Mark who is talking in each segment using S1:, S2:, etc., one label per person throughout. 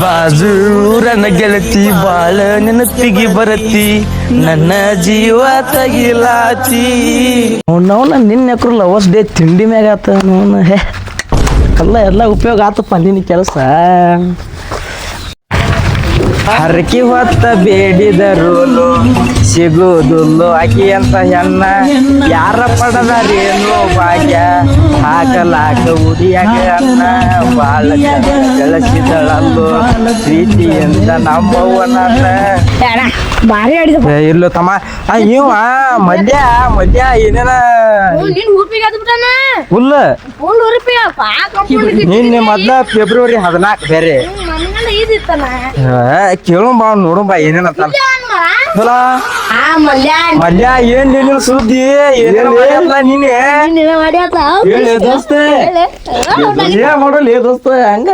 S1: ಬಾಜೂರನ ಗೆಳತಿ ಬಾಳ ನೆನಪಿಗೆ ಬರತಿ ನನ್ನ ಜೀವ ತಗಿಲಾತಿ ನಾವು ನಿನ್ನ ಲವರ್ಸ್ ಡೇ ತಿಂಡಿ ಮ್ಯಾಗ ಆತ ನೋನ ಹೇ ಎಲ್ಲ ಉಪಯೋಗ ಆತಪ್ಪ ನಿನ್ನ ಕೆಲಸ ಹರಕಿ ಹೊತ್ತ ಬೇಡಿದರುಲು ಸಿಗುವುದಿಲ್ಲೋ ಆಕಿ ಅಂತ ಹೆಣ್ಣ ಯಾರ ಪಡದಾರೇನು ಭಾಗ್ಯ ಹಾಕಲಾಕ ಉಡಿಯಾಗ ಅನ್ನ ಬಾಳ ಬೆಳೆಸಿದಳಲ್ಲು ಪ್ರೀತಿಯಿಂದ ನಮ್ಮವ್ವನ ಇರ್ಲು ತಮ್ಮ ಇವ ಮದ್ಯ ಏನೇನ ಫುಲ್ ನಿನ್ನೆ ಮೊದ್ಲ ಫೆಬ್ರವರಿ 14 ಬೇರೆ ಕೇಳು ಬಾ ನೋಡು ಬಾ ಏನೇನ ಮಲ್ಯ ಏನ್ ನೀನು ಸುದ್ದಿ ನೀನೆ ದೋಸ್ತ ಏನ್ ಮಾಡೋಲ್ಲ ದೋಸ್ತ ಹಂಗ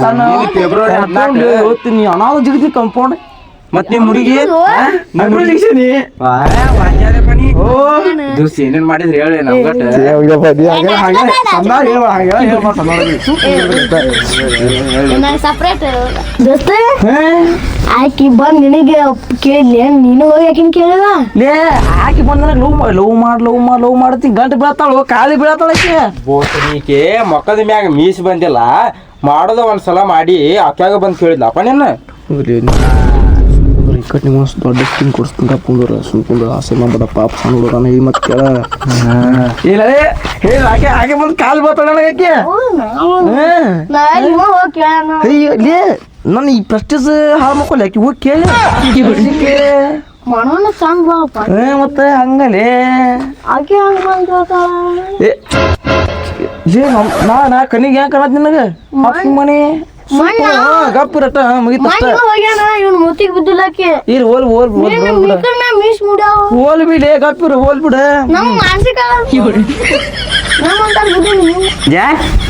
S1: ಸಣ್ಣ ಫೆಬ್ರವರಿ 14 ಓದ್ತೀನಿ ಅನಾವ ಜಿಗಿದಿ ಕಂಪೌಂಡ್ ಮತ್ ನಿಮ್ ಹುಡುಗಿ ಏನೇನ್ ಮಾಡಿದ್ರಿ ಹೇಳಿ
S2: ಆಕಿ ಬಂದ್ ನಿನಗೆ ಕೇಳಿದ್ಲಿ ನೀನು ಹೋಗಿ ಆಕಿನ ಕೇಳಿದ
S1: ಲೇ ಆಕಿ ಬಂದ ಲವ್ ಮಾಡ್ತಿ ಗಂಟೆ ಬೀಳತ್ತಾಳು ಕಾಲಿ ಬೀಳತ್ತಾಳಕ್ಕೆ ಬೋಸನಿಕೆ ಮಕ್ಕದ ಮ್ಯಾಗ ಮೀಸ್ ಬಂದಿಲ್ಲ ಮಾಡೋದ ಒಂದ್ಸಲ ಮಾಡಿ ಆಕ್ಯಾಗ ಬಂದ್ ಕೇಳಿದ್ಲಪ್ಪ ನಿನ್ನ ಇಕ್ಕಟ್ ನಿಮ್ಮ ದೊಡ್ಡ ಸ್ಕಿನ್ ಕೊಡಿಸ್ಕೊಂಡ ಪುಂದ್ರ ಸುಮ್ಕೊಂಡ್ರ ಆಸೆ ಮಾಡ್ಬೇಡ ಪಾಪ ಸಣ್ಣ ಹುಡುಗನ ಈ ಮತ್ತೆ ಕೇಳ ಹೇಳ ಆಕೆ ಬಂದು ಕಾಲು ಬರ್ತಾಳ ನನಗೆ ಅಯ್ಯೋ ನನ್ನ ಈ ಪ್ರೆಸ್ಟೀಜ್ ಹಾಳು ಮಕ್ಕಳು ಆಕಿ ಹೋಗಿ ಕೇಳಿ ಮತ್ತೆ ಹಂಗಲೇ
S2: ಆಕೆ
S1: ನಾ ಕಣ್ಣಿಗೆ ಯಾಕೆ ಕಾಣತ್ ನಿನಗ ಮನೆ ಗಪ್ಪಿರಟ ಮುಗಿತ
S2: ಮೂತಿಗೆ ಬಿದ್ದಿಲ್ಲಕ್ಕೆ
S1: ಹೋಲ್ ಬಿಡಿ ಗಪ್ಪಿರು ಹೋಲ್ ಬಿಡ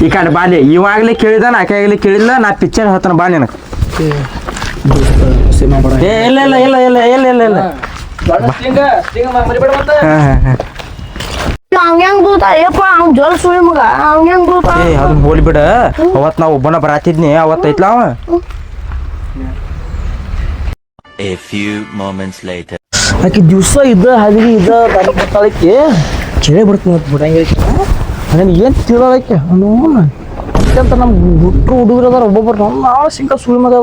S1: ಈ ಕಡೆ ಬಾಲಿ ಇವಾಗ್ಲೇ ಕೇಳಿದ ಆಕೆಯಾಗ್ಲಿ ಕೇಳಿಲ್ಲ ನಾ ಪಿಕ್ಚರ್ ಹೇಳ್ತಾನ ಬಾ ನಿನಗೆ ಇಲ್ಲ ಅದನ್ನ ಬೋಲಿ ಬಿಡ ಅವತ್ ನಾವ್ ಒಬ್ಬನ ಬರಾತಿದ್ನಿ ಅವತ್ ಐತ್ಲ ಅವ ಆಕಿ ದಿವ್ಸ ಹಾದಿಗೆ ಬರ್ತಾಳಕ್ಕೆ ಚಳಿ ಬರ್ತೀನಿ ಮತ್ ಬಿಡಂಗ ಅದನ್ನ ಏನ್ ತಿಳಕ್ಕೆ ಅಂತ ನಮ್ ಹುಟ್ರು ಹುಡುಗರು ಅದಾರ ಒಬ್ಬೊಬ್ರು ನಾವು ಸಿಂಕ ಸುಳಿ ಮಗ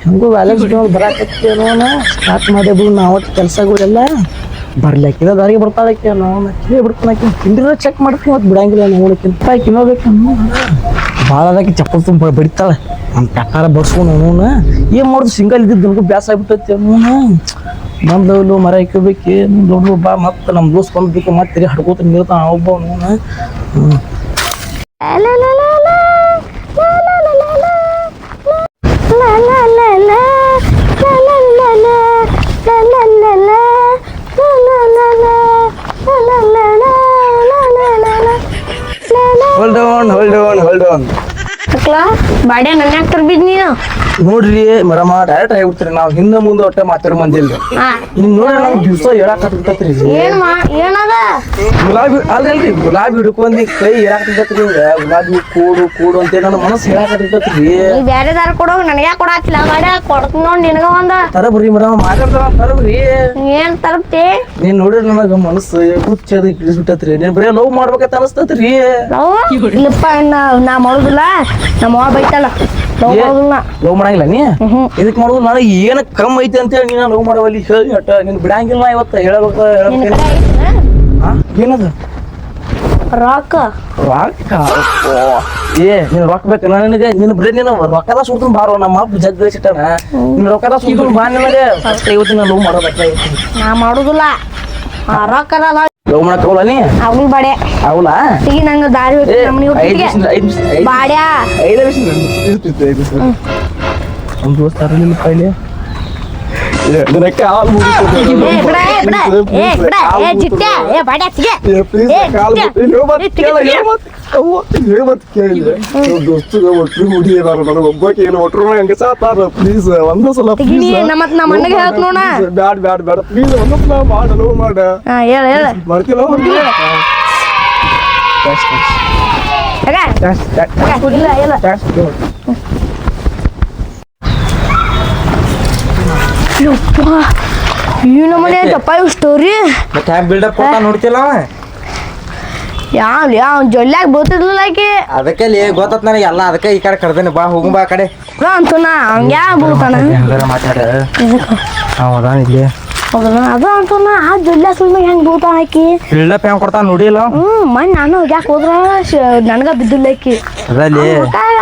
S1: ಹೆಂಗು ವ್ಯಾಲೆನ್ಸ್ ಬರಾಕತ್ತೇನೋ ಸ್ಟಾರ್ಟ್ ಮಾಡೇಬು ನಾವು ಕೆಲ್ಸಗಳೆಲ್ಲ ಬರ್ಲಾಕಿದ ದಾರಿಗೆ ಬರ್ತಾಳಕ್ಕೆ ಕೇಳಿ ಬಿಡ್ತಾನಕಿ ತಿಂಡಿರ ಚೆಕ್ ಮಾಡ್ತೀನಿ ಮತ್ತೆ ಬಿಡಂಗಿಲ್ಲ ನೋಡಕ್ಕಿಂತ ತಿನ್ನೋಬೇಕು ಭಾಳ ಅದಕ್ಕೆ ಚಪ್ಪಲ್ ತುಂಬ ಬಡಿತಾಳೆ ನಮ್ಮ ಪ್ರಕಾರ ಬಡ್ಸ್ಕೊಂಡು ಅವನು ಏನು ಮಾಡೋದು ಸಿಂಗಲ್ ಇದ್ದಿದ್ದು ನನಗೂ ಬ್ಯಾಸ ಆಗ್ಬಿಟ್ಟೈತಿ ಅವನು ಬಂದವಲು ಮರ ಇಕ್ಕಬೇಕು ದೊಡ್ಡ ಬಾ ಮತ್ತೆ ನಮ್ಮ ದೋಸ್ತ್ ಬಂದ್ಬೇಕು ಮತ್ತೆ ಹಡ್ಕೋತ ನಿಲ್ತಾನ ಒಬ್ಬ ಅವನು hold on
S2: ಬಾಡ್ಯ ನನ್ನ ಯಾಕೆ ಬಿದ್ ನೀನು
S1: ನೋಡ್ರಿ ಮರಮ ಡೈರೆಕ್ಟ್ ಆಗಿಬಿಡ್ತೀರಿ ನಾವು ಹಿಂದೆ ಮುಂದೆ ಒಟ್ಟೆ ಮಾತಾಡ ಮಂದಿಲ್ರಿ ನಿಮ್ ನೋಡ್ರಿ ನಾವು ದಿವ್ಸ ಹೇಳಾಕತ್ರಿ
S2: ಏನದ
S1: ಗುಲಾಬಿ ಅಲ್ರಿ ಗುಲಾಬಿ ಹಿಡ್ಕೊಂಡಿ ಕೈ ಹೇಳಾಕತ್ರಿ ಗುಲಾಬಿ ಕೂಡು ಅಂತ ನನ್ನ ಮನಸ್ಸು ಹೇಳಾಕತ್ರಿ
S2: ಬೇರೆ ದಾರ ಕೊಡೋ ನನಗೆ ಕೊಡಾತಿಲ್ಲ ಬಾಡ್ಯ ಕೊಡ್ತೀನಿ ನೋಡಿ ನಿನಗ ಒಂದ
S1: ತರಬ್ರಿ ಮರಮ ಮಾತಾಡ್ತಾರ ತರಬ್ರಿ
S2: ಏನ್ ತರಬ್ತಿ
S1: ನೀನ್ ನೋಡ್ರಿ ನನಗ ಮನಸ್ಸು ಹುಚ್ಚದ ಹಿಡಿಸ್ಬಿಟ್ಟತ್ರಿ ನೀನ್ ಬರೀ ಲವ್ ಮಾಡ್ಬೇಕಂತ ಅನಸ್ತತ್ರಿ
S2: ಇಲ್ಲಪ್ಪ ನಾ ಮಾಡುದಿಲ್ಲ ನಮ್ಮ ಅವ್ವ ಬೈತಲ್ಲ
S1: ಲವ್ ಮಾಡಂಗಿಲ್ಲ ನೀ ಇದಕ್ ಮಾಡುದು ನನಗೆ ಏನ ಕಮ್ಮಿ ಐತಿ ಅಂತ ಹೇಳಿ ನೀನ ಲವ್ ಮಾಡವಲ್ಲಿ ಹೇಳಿ ಅಟ್ಟ ನೀನ್ ಬಿಡಂಗಿಲ್ಲ ಇವತ್ತ ಹೇಳಬೇಕು ಏನದ
S2: ರೊಕ್ಕ
S1: ನೀನ್ ರೊಕ್ಕ ಬೇಕು ನನಗೆ ನಿನ್ ಬರೀ ನೀನು ರೊಕ್ಕದ ಸುಡ್ತೀನಿ ಬಾರೋ ನಮ್ಮ ಅಪ್ಪ ಜಗ್ ಸಿಟ್ಟಣ ನಿನ್ ರೊಕ್ಕದ ಸುಡ್ತೀನಿ ಬಾ ನಿನಗೆ ಫಸ್ಟ್ ಇವತ್ತು ನಾ ಲವ್ ಮಾಡೋದಕ್ಕ
S2: ನಾ ಮಾಡುದಿಲ್ಲ ರೊಕ್ಕದ
S1: ಲವ್ ಮಾಡಕ್ ಹೋಗಲ್ಲ ನೀ
S2: ಅವ್ನಿ ಬಾಡ್ಯ
S1: ಅವಲ್ಲ
S2: ಈಗ ನಂಗೆ ದಾರಿ ಬಾಡ್ಯ
S1: 5 ನಿಮಿಷ ಒಂದು ದೋಸ್ತ ಅರಲಿಲ್ಲ ಪೈಲೆ ಒಬ್ಬಕ್ಕೆ ಏನು ಒಟ್ರು ಹಂಗೆ ಸಾತಾರ ಪ್ಲೀಸ್ ಒಂದ ಸಲ ಬ್ಯಾಡ ಬ್ಯಾಡ ಬ್ಯಾಡ ಪ್ಲೀಸ್ ಒಂದ ಸಲ ಮಾಡಲು ಮಾಡ ಮಾಡ್ತಿಲ್ಲ
S2: ಯಪ್ಪ ಈ ನಮ್ಮನೆ ಐತಪ್ಪ ಇವ್ ಸ್ಟೋರಿ
S3: ಮತ್ತೆ ಹ್ಯಾಂಗ ಬಿಲ್ಡಪ್ ಕೊಟ್ಟ ನೋಡ್ತಿಲ್ಲ ಅವ
S2: ಯಾವ ಜೊಲ್ಲಾಗ ಬೀಳ್ತಿದ್ಲಿಲ್ಲ ಆಕಿ
S3: ಅದಕ್ಕೆ ಗೊತ್ತತ್ ನನಗೆ ಎಲ್ಲ ಅದಕ್ಕೆ ಈ ಕಡೆ ಕರ್ದೇನೆ ಬಾ ಹೋಗು ಬಾ ಆ ಕಡೆ
S2: ಅಂತ ನಾ ಹಂಗ ಯಾ ಬೀಳ್ತಾನ
S3: ಹೆಂಗಾರ ಮಾತಾಡ ಅವ ಅದಾನ ಇಲ್ಲಿ
S2: ಹೌದಲ್ಲ ಅದು ಅಂತ ನಾ ಆ ಜೊಲ್ಲಾಗ ಸುಳ್ಮ್ಯಾಗ ಹೆಂಗ್ ಬೀಳ್ತಾನ ಆಕಿ
S3: ಬಿಲ್ಡಪ್ ಹೆಂಗ್ ಕೊಡ್ತಾನ ನೋಡಿಲ್ಲ
S2: ಮನ್ ನಾನು ಯಾಕೆ ಹೋದ್ರ ನನಗ ಬಿದ್ದಿಲ್ಲ ಆಕಿ
S3: ಅದಲ್ಲಿ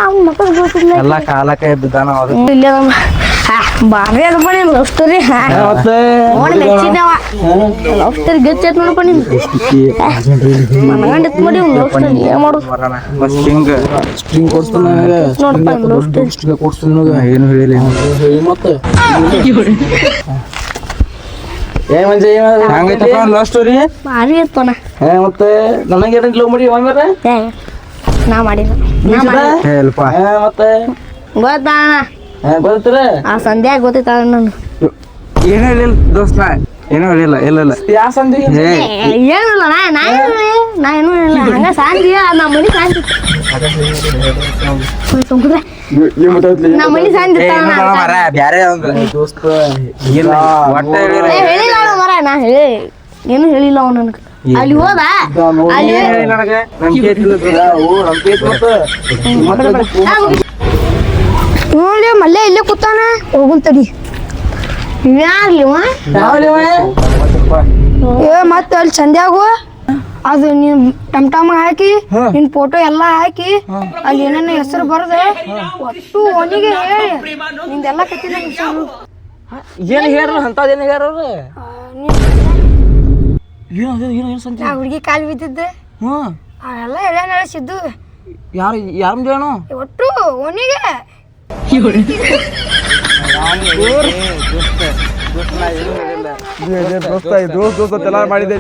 S2: ಅವ್ನ ಮಕ್ಕಳು ಬೀಳ್ತಿದ್ಲ
S3: ಎಲ್ಲ ಕಾಲಕ್ಕೆ ಬಿದ್ದಾನ ಅದು
S2: ಇಲ್ಲೇ ಬಾರಿ ಅದಪ್ಪ ನೀನು ಲವ್ ಸ್ಟೋರಿ
S1: ಮತ್ತೆ
S2: ನೋಡಿ ಮೆಚ್ಚಿದವ ಲವ್ ಸ್ಟೋರಿ ಗೆಚ್ಚೈತ್ ನೋಡಪ್ಪ ನೀನು ಮನಗಂಡಿತ್ ಮಾಡಿ ಲವ್ ಸ್ಟೋರಿ ಏನ್ ಮಾಡೋದು
S3: ಮಸ್ತ್ ಹಿಂಗ
S1: ಸ್ಟ್ರಿಂಗ್ ಕೊಡ್ಸ್ತಾನ
S2: ನೋಡಪ್ಪ ಲವ್ ಸ್ಟೋರಿ
S1: ಸ್ಟ್ರಿಂಗ್ ಕೊಡ್ಸ್ತಾನ ನೋಡು.
S3: ಏನು ಹೇಳಿಲ್ಲ
S1: ಹೇಳಿ ಮತ್ತೆ ಏನ್ ಮಂಜ
S3: ಹಂಗೈತಪ್ಪ ಲವ್ ಸ್ಟೋರಿ
S2: ಭಾರಿ ಇತ್ತಣ್ಣ
S1: ಮತ್ತೆ ನನಗೆ ಏನಕ್ಕೆ ಲವ್ ಮಾಡಿ ಹಂಗಾರೆ
S2: ನಾ ಮಾಡಿಲ್ಲ ನಾ ಮಾಡಿ
S3: ಹೇಳಪ್ಪ
S1: ಮತ್ತೆ
S2: ಗೊತ್ತಣ್ಣ
S1: ಬರ್ತೀರ
S2: ಆ ಸಂಧ್ಯಾಗ ಗೊತ್ತೈತ ನಾನು
S3: ಏನೂ ಹೇಳಿಲ್ಲ ದೋಸ್ತ ಏನೂ ಹೇಳಿಲ್ಲ ಇಲ್ಲ
S1: ಯಾ ಸಂಧಿ
S2: ಏನಿಲ್ಲ ನಾ ಏನೂ ಇಲ್ಲ ಹಂಗ ಶಾಂತಿ ನಮ್ಮ ಮನೆ ಶಾಂತಿ ನಮ್ಮ ಮನೆ ಶಾಂತಿ
S3: ಮರ ಬ್ಯಾರೆ
S1: ದೋಸ್ತ
S3: ಇಲ್ಲ ಒಟ್ಟ ಹೇಳಿಲ್ಲ
S2: ಹೇಳಿಲ್ಲ ಅಣ್ಣ ಮರ ನಾ ಹೇಳಿ ಏನು ಹೇಳಿಲ್ಲ ಅವ ನನಗೆ ಅಲ್ಲಿ ಹೋದ ಅಲ್ಲಿ
S3: ಏನ್ ಹೇಳಿಲ್ಲ ನನಗೆ ನಂಬಿಕೆ ಐತಿಲ್ಲ
S2: ನೋಡಿ ಮಲ್ಲೆ ಇಲ್ಲೇ ಕೂತಾನ ಹೋಗುನ್ ತಡಿ ಯಾರ್ಲಿ ಮತ್ತೆ ಅಲ್ಲಿ ಚಂದ್ಯಾಗು ಅದು ನೀನ್ ಟಮ್ ಹಾಕಿ ನಿನ್ ಫೋಟೋ ಎಲ್ಲಾ ಹಾಕಿ ಅಲ್ಲಿ ಏನೇನ ಹೆಸರು ಬರದೆ ಒಟ್ಟು ಅವನಿಗೆ ಹೇಳಿ ನಿಂದೆಲ್ಲ ಕತ್ತಿದ
S1: ಏನ್ ಹೇಳ್ರ ಅಂತದೇನು ಹೇಳ್ರ ಏನು ಸಂತಿ
S2: ಹುಡುಗಿ ಕಾಲ್ ಬಿದ್ದಿದ್ದೆ
S1: ಹ್ಮ್
S2: ಅವೆಲ್ಲ ಎಲ್ಲ ನಡೆಸಿದ್ದು
S1: ಯಾರ ಹೇಳು
S2: ಒಟ್ಟು ಅವನಿಗೆ
S3: ದೋಸ್ತ ಎಲ್ಲ ಮಾಡಿದೆ